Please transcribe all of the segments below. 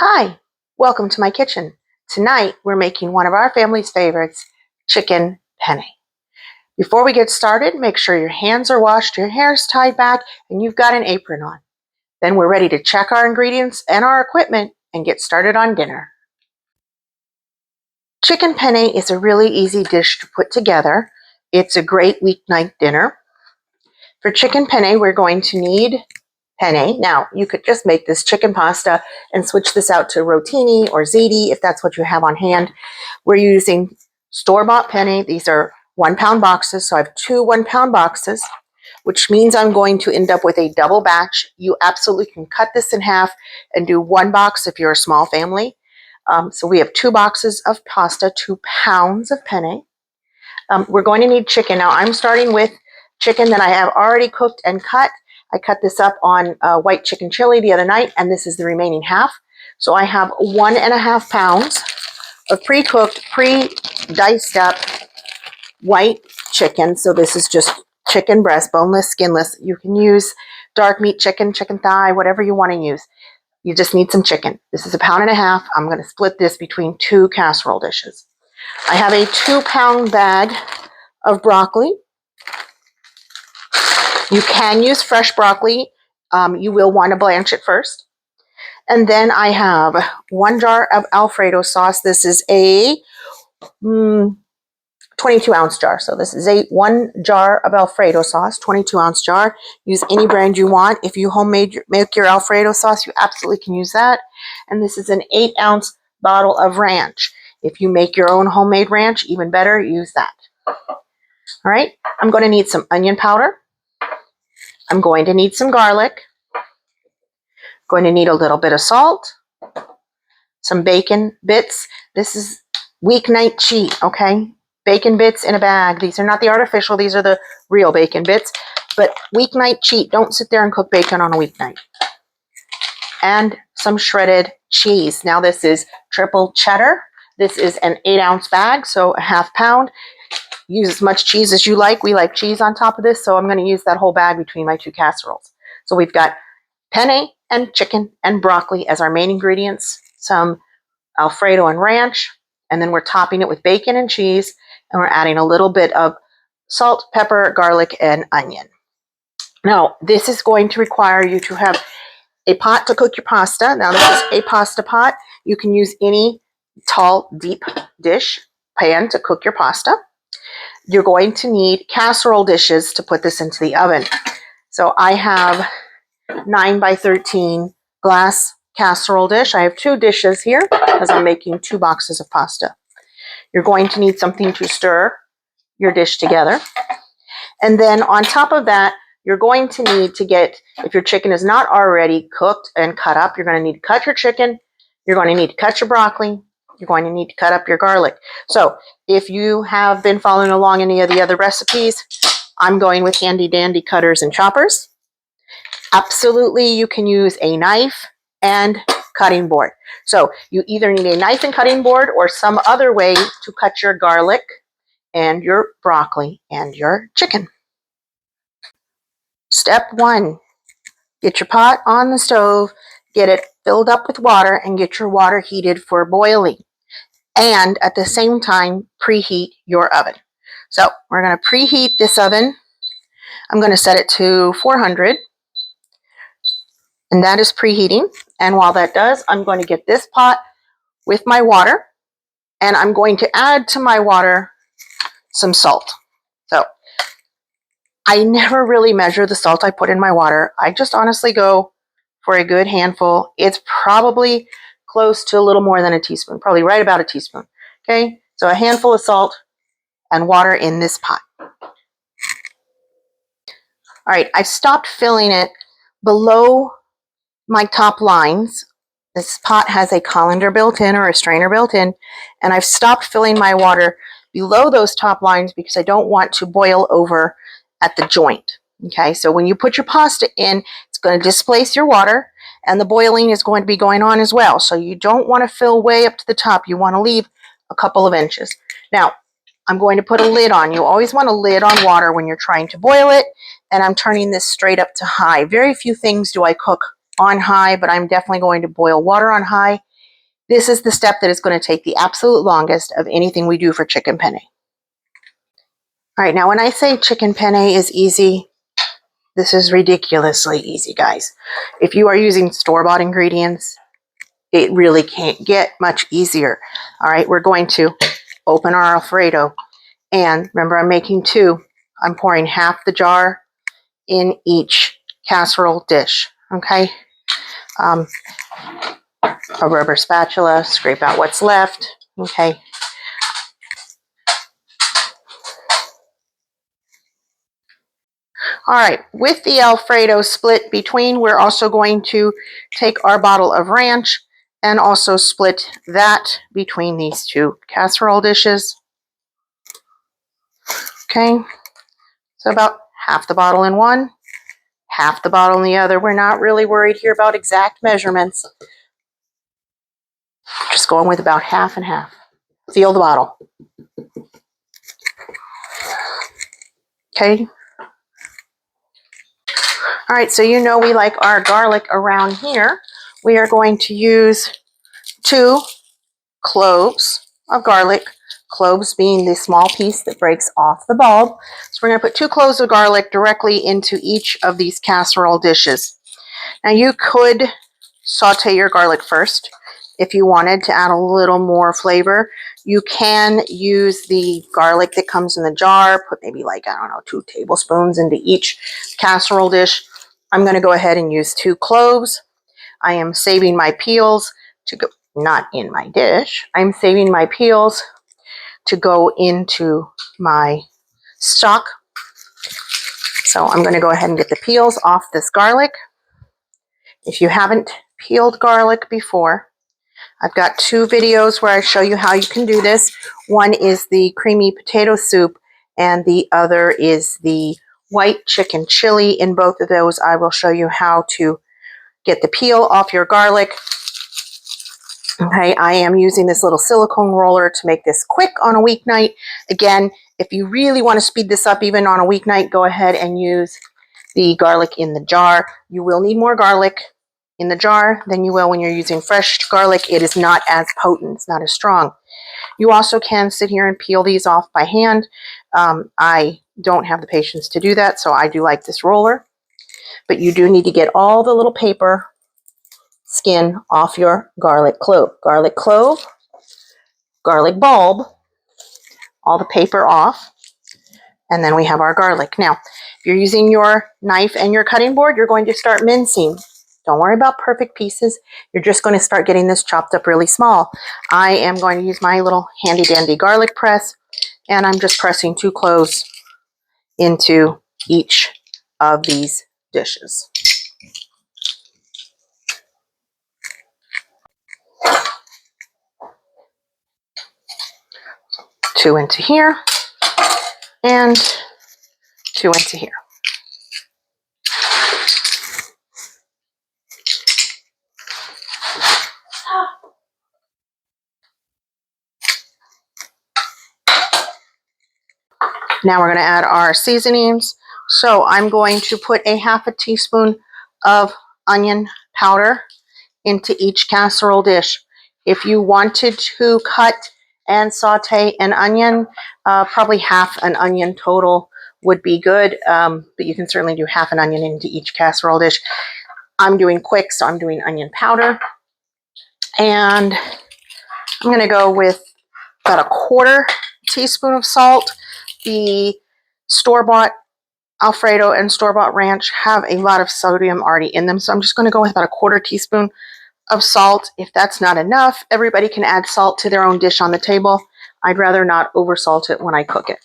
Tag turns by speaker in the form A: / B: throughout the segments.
A: Hi, welcome to my kitchen. Tonight we're making one of our family's favorites, chicken penne. Before we get started, make sure your hands are washed, your hair is tied back, and you've got an apron on. Then we're ready to check our ingredients and our equipment and get started on dinner. Chicken penne is a really easy dish to put together. It's a great weeknight dinner. For chicken penne, we're going to need penne. Now, you could just make this chicken pasta and switch this out to rotini or ziti if that's what you have on hand. We're using store-bought penne. These are 1 pound boxes, so I have 2 1-pound boxes, which means I'm going to end up with a double batch. You absolutely can cut this in half and do 1 box if you're a small family. So we have 2 boxes of pasta, 2 pounds of penne. We're going to need chicken. Now, I'm starting with chicken that I have already cooked and cut. I cut this up on white chicken chili the other night, and this is the remaining half. So I have 1.5 pounds of pre-cooked, pre-diced up white chicken. So this is just chicken breast, boneless, skinless. You can use dark meat chicken, chicken thigh, whatever you want to use. You just need some chicken. This is 1.5 pounds. I'm going to split this between 2 casserole dishes. I have a 2-pound bag of broccoli. You can use fresh broccoli. You will want to blanch it first. And then I have 1 jar of Alfredo sauce. This is a 22-ounce jar. So this is 1 jar of Alfredo sauce, 22-ounce jar. Use any brand you want. If you make your Alfredo sauce, you absolutely can use that. And this is an 8-ounce bottle of ranch. If you make your own homemade ranch, even better, use that. All right, I'm going to need some onion powder. I'm going to need some garlic. Going to need a little bit of salt, some bacon bits. This is weeknight cheat, okay? Bacon bits in a bag. These are not the artificial, these are the real bacon bits. But weeknight cheat, don't sit there and cook bacon on a weeknight. And some shredded cheese. Now this is triple cheddar. This is an 8-ounce bag, so 1/2 pound. Use as much cheese as you like. We like cheese on top of this, so I'm going to use that whole bag between my 2 casseroles. So we've got penne and chicken and broccoli as our main ingredients, some Alfredo and ranch, and then we're topping it with bacon and cheese, and we're adding a little bit of salt, pepper, garlic, and onion. Now, this is going to require you to have a pot to cook your pasta. Now, this is a pasta pot. You can use any tall, deep dish pan to cook your pasta. You're going to need casserole dishes to put this into the oven. So I have 9 by 13 glass casserole dish. I have 2 dishes here because I'm making 2 boxes of pasta. You're going to need something to stir your dish together. And then on top of that, you're going to need to get, if your chicken is not already cooked and cut up, you're going to need to cut your chicken. You're going to need to cut your broccoli. You're going to need to cut up your garlic. So if you have been following along any of the other recipes, I'm going with handy dandy cutters and choppers. Absolutely, you can use a knife and cutting board. So you either need a knife and cutting board or some other way to cut your garlic and your broccoli and your chicken. Step 1, get your pot on the stove, get it filled up with water, and get your water heated for boiling. And at the same time, preheat your oven. So we're going to preheat this oven. I'm going to set it to 400. And that is preheating. And while that does, I'm going to get this pot with my water. And I'm going to add to my water some salt. So I never really measure the salt I put in my water. I just honestly go for a good handful. It's probably close to a little more than a teaspoon, probably right about a teaspoon. Okay, so a handful of salt and water in this pot. All right, I stopped filling it below my top lines. This pot has a colander built in or a strainer built in, and I've stopped filling my water below those top lines because I don't want to boil over at the joint. Okay, so when you put your pasta in, it's going to displace your water, and the boiling is going to be going on as well. So you don't want to fill way up to the top. You want to leave a couple of inches. Now, I'm going to put a lid on. You always want a lid on water when you're trying to boil it, and I'm turning this straight up to high. Very few things do I cook on high, but I'm definitely going to boil water on high This is the step that is going to take the absolute longest of anything we do for chicken penne. All right, now when I say chicken penne is easy, this is ridiculously easy, guys. If you are using store-bought ingredients, it really can't get much easier. All right, we're going to open our Alfredo. And remember, I'm making two. I'm pouring half the jar in each casserole dish, okay? A rubber spatula, scrape out what's left, okay? All right, with the Alfredo split between, we're also going to take our bottle of ranch and also split that between these two casserole dishes. Okay, so about half the bottle in one, half the bottle in the other. We're not really worried here about exact measurements. Just going with about half and half. Feel the bottle. Okay. All right, so you know we like our garlic around here. We are going to use 2 cloves of garlic, cloves being the small piece that breaks off the bulb. So we're going to put 2 cloves of garlic directly into each of these casserole dishes. Now you could saute your garlic first if you wanted to add a little more flavor. You can use the garlic that comes in the jar, put maybe like, I don't know, 2 tablespoons into each casserole dish. I'm going to go ahead and use 2 cloves. I am saving my peels to go, not in my dish. I'm saving my peels to go into my stock. So I'm going to go ahead and get the peels off this garlic. If you haven't peeled garlic before, I've got 2 videos where I show you how you can do this. One is the creamy potato soup, and the other is the white chicken chili. In both of those, I will show you how to get the peel off your garlic. Okay, I am using this little silicone roller to make this quick on a weeknight. Again, if you really want to speed this up even on a weeknight, go ahead and use the garlic in the jar. You will need more garlic in the jar than you will when you're using fresh garlic. It is not as potent, it's not as strong. You also can sit here and peel these off by hand. I don't have the patience to do that, so I do like this roller. But you do need to get all the little paper skin off your garlic clove. Garlic clove, garlic bulb, all the paper off, and then we have our garlic. Now, if you're using your knife and your cutting board, you're going to start mincing. Don't worry about perfect pieces. You're just going to start getting this chopped up really small. I am going to use my little handy dandy garlic press, and I'm just pressing 2 cloves into each of these dishes. Two into here, and 2 into here. Now we're going to add our seasonings. So I'm going to put a half a teaspoon of onion powder into each casserole dish. If you wanted to cut and saute an onion, probably half an onion total would be good, but you can certainly do half an onion into each casserole dish. I'm doing quick, so I'm doing onion powder. And I'm going to go with about a 1/4 teaspoon of salt. The store-bought Alfredo and store-bought ranch have a lot of sodium already in them, so I'm just going to go with about a 1/4 teaspoon of salt. If that's not enough, everybody can add salt to their own dish on the table. I'd rather not over salt it when I cook it.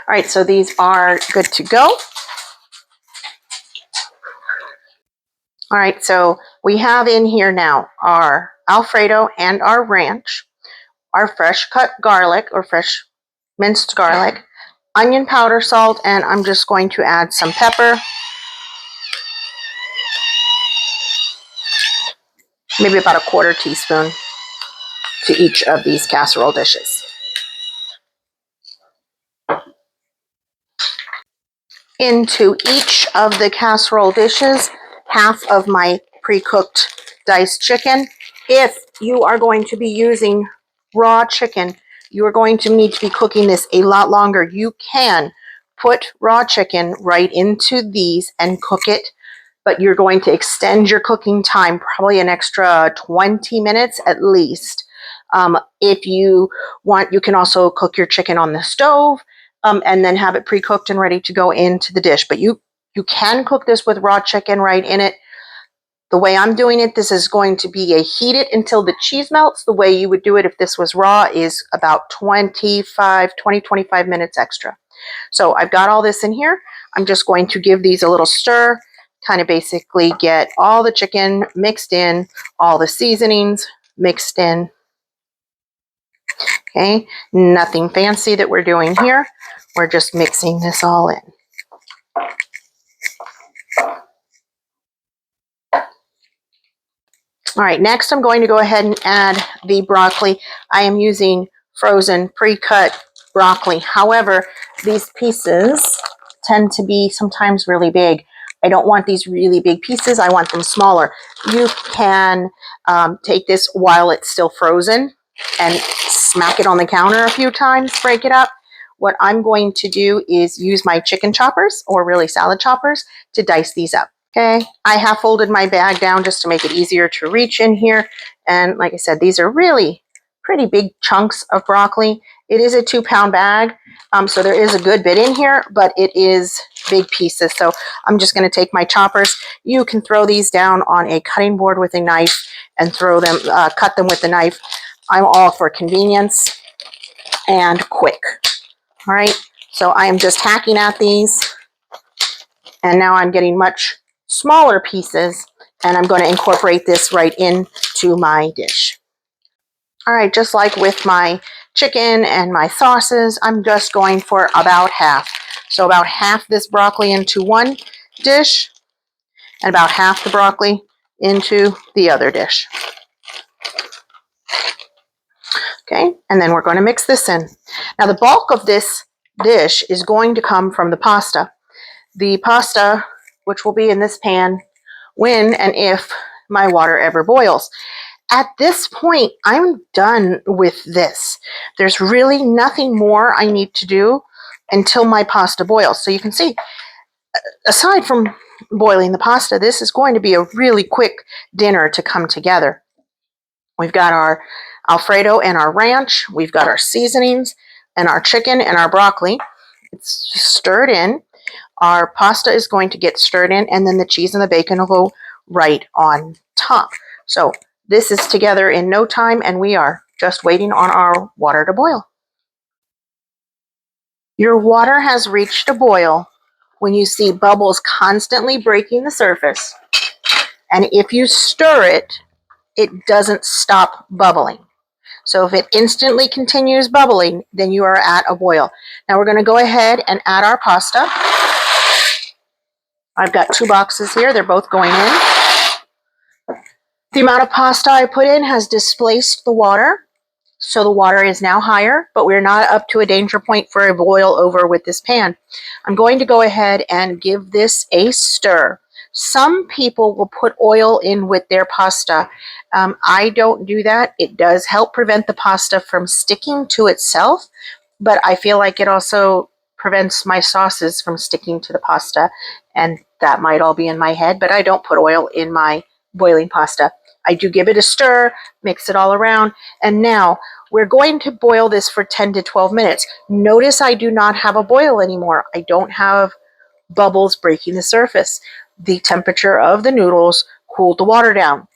A: All right, so these are good to go. All right, so we have in here now our Alfredo and our ranch, our fresh cut garlic or fresh minced garlic, onion powder, salt, and I'm just going to add some pepper. Maybe about a 1/4 teaspoon to each of these casserole dishes. Into each of the casserole dishes, half of my pre-cooked diced chicken. If you are going to be using raw chicken, you are going to need to be cooking this a lot longer. You can put raw chicken right into these and cook it, but you're going to extend your cooking time probably an extra 20 minutes at least. If you want, you can also cook your chicken on the stove and then have it pre-cooked and ready to go into the dish. But you can cook this with raw chicken right in it. The way I'm doing it, this is going to be a heat it until the cheese melts. The way you would do it if this was raw is about 20, 25 minutes extra. So I've got all this in here. I'm just going to give these a little stir, kind of basically get all the chicken mixed in, all the seasonings mixed in. Okay, nothing fancy that we're doing here. We're just mixing this all in. All right, next I'm going to go ahead and add the broccoli. I am using frozen pre-cut broccoli. However, these pieces tend to be sometimes really big. I don't want these really big pieces. I want them smaller. You can take this while it's still frozen and smack it on the counter a few times, break it up. What I'm going to do is use my chicken choppers, or really salad choppers, to dice these up. Okay, I have folded my bag down just to make it easier to reach in here. And like I said, these are really pretty big chunks of broccoli. It is a 2-pound bag, so there is a good bit in here, but it is big pieces. So I'm just going to take my choppers. You can throw these down on a cutting board with a knife and throw them, cut them with the knife. I'm all for convenience and quick. All right, so I am just hacking at these, and now I'm getting much smaller pieces, and I'm going to incorporate this right into my dish. All right, just like with my chicken and my sauces, I'm just going for about half. So about half this broccoli into one dish, and about half the broccoli into the other dish. Okay, and then we're going to mix this in. Now the bulk of this dish is going to come from the pasta. The pasta, which will be in this pan when and if my water ever boils. At this point, I'm done with this. There's really nothing more I need to do until my pasta boils. So you can see, aside from boiling the pasta, this is going to be a really quick dinner to come together. We've got our Alfredo and our ranch. We've got our seasonings and our chicken and our broccoli. It's stirred in. Our pasta is going to get stirred in, and then the cheese and the bacon will go right on top. So this is together in no time, and we are just waiting on our water to boil. Your water has reached a boil when you see bubbles constantly breaking the surface, and if you stir it, it doesn't stop bubbling. So if it instantly continues bubbling, then you are at a boil. Now we're going to go ahead and add our pasta. I've got 2 boxes here. They're both going in. The amount of pasta I put in has displaced the water, so the water is now higher, but we're not up to a danger point for a boil over with this pan. I'm going to go ahead and give this a stir. Some people will put oil in with their pasta. I don't do that. It does help prevent the pasta from sticking to itself, but I feel like it also prevents my sauces from sticking to the pasta, and that might all be in my head, but I don't put oil in my boiling pasta. I do give it a stir, mix it all around, and now we're going to boil this for 10 to 12 minutes. Notice I do not have a boil anymore. I don't have bubbles breaking the surface. The temperature of the noodles cooled the water down.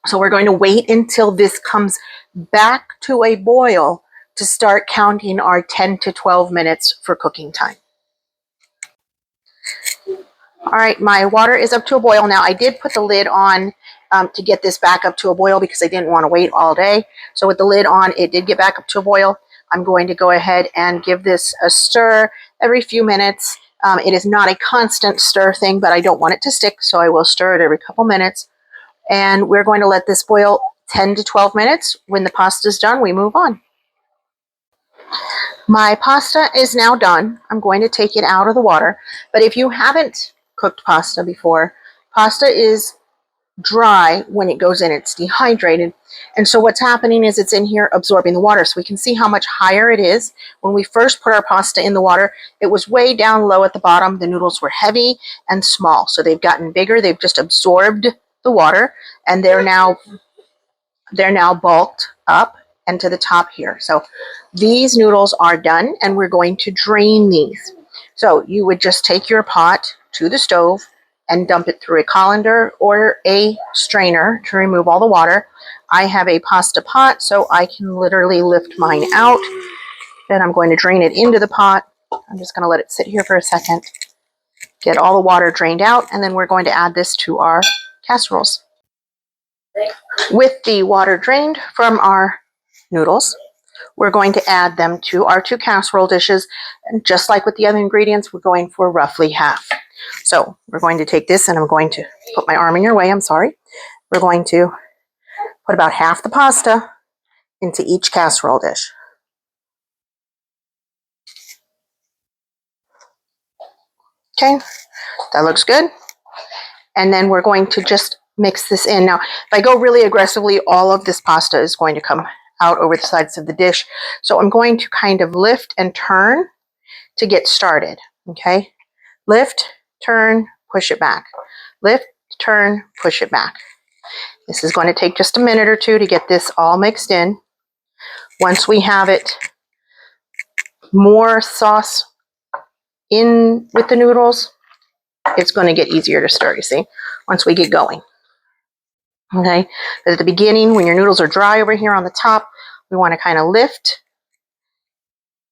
A: So we're going to wait until this comes back to a boil to start counting our 10 to 12 minutes for cooking time. All right, my water is up to a boil now. I did put the lid on to get this back up to a boil because I didn't want to wait all day. So with the lid on, it did get back up to a boil. I'm going to go ahead and give this a stir every few minutes. It is not a constant stir thing, but I don't want it to stick, so I will stir it every couple minutes. And we're going to let this boil 10 to 12 minutes. When the pasta is done, we move on. My pasta is now done. I'm going to take it out of the water. But if you haven't cooked pasta before, pasta is dry when it goes in. It's dehydrated. And so what's happening is it's in here absorbing the water. So we can see how much higher it is. When we first put our pasta in the water, it was way down low at the bottom. The noodles were heavy and small. So they've gotten bigger. They've just absorbed the water, and they're now bulked up and to the top here. So these noodles are done, and we're going to drain these. So you would just take your pot to the stove and dump it through a colander or a strainer to remove all the water. I have a pasta pot, so I can literally lift mine out. Then I'm going to drain it into the pot. I'm just going to let it sit here for a second, get all the water drained out, and then we're going to add this to our casseroles. With the water drained from our noodles, we're going to add them to our 2 casserole dishes. And just like with the other ingredients, we're going for roughly half. So we're going to take this, and I'm going to put my arm in your way. I'm sorry. We're going to put about half the pasta into each casserole dish. Okay, that looks good. And then we're going to just mix this in. Now, if I go really aggressively, all of this pasta is going to come out over the sides of the dish. So I'm going to kind of lift and turn to get started. Okay, lift, turn, push it back. Lift, turn, push it back. This is going to take just a minute or two to get this all mixed in. Once we have it, more sauce in with the noodles, it's going to get easier to stir, you see, once we get going. Okay, but at the beginning, when your noodles are dry over here on the top, we want to kind of lift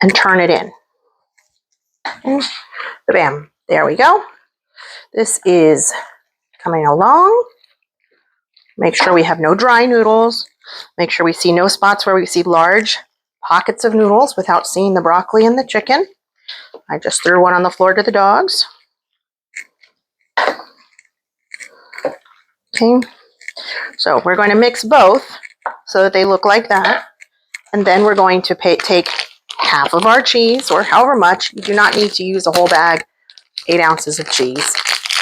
A: and turn it in. Okay. Bam, there we go. This is coming along. Make sure we have no dry noodles. Make sure we see no spots where we see large pockets of noodles without seeing the broccoli and the chicken. I just threw one on the floor to the dogs. Okay, so we're going to mix both so that they look like that. And then we're going to take half of our cheese, or however much. You do not need to use a whole bag, 8 ounces of cheese.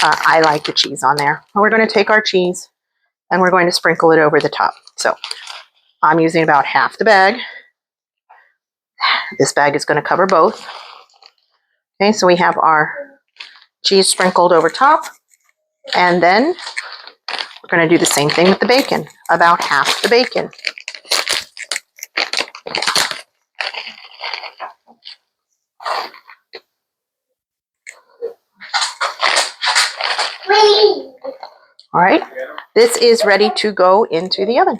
A: I like the cheese on there. And we're going to take our cheese and we're going to sprinkle it over the top. So I'm using about half the bag. This bag is going to cover both. Okay, so we have our cheese sprinkled over top. And then we're going to do the same thing with the bacon, about half the bacon. All right, this is ready to go into the oven.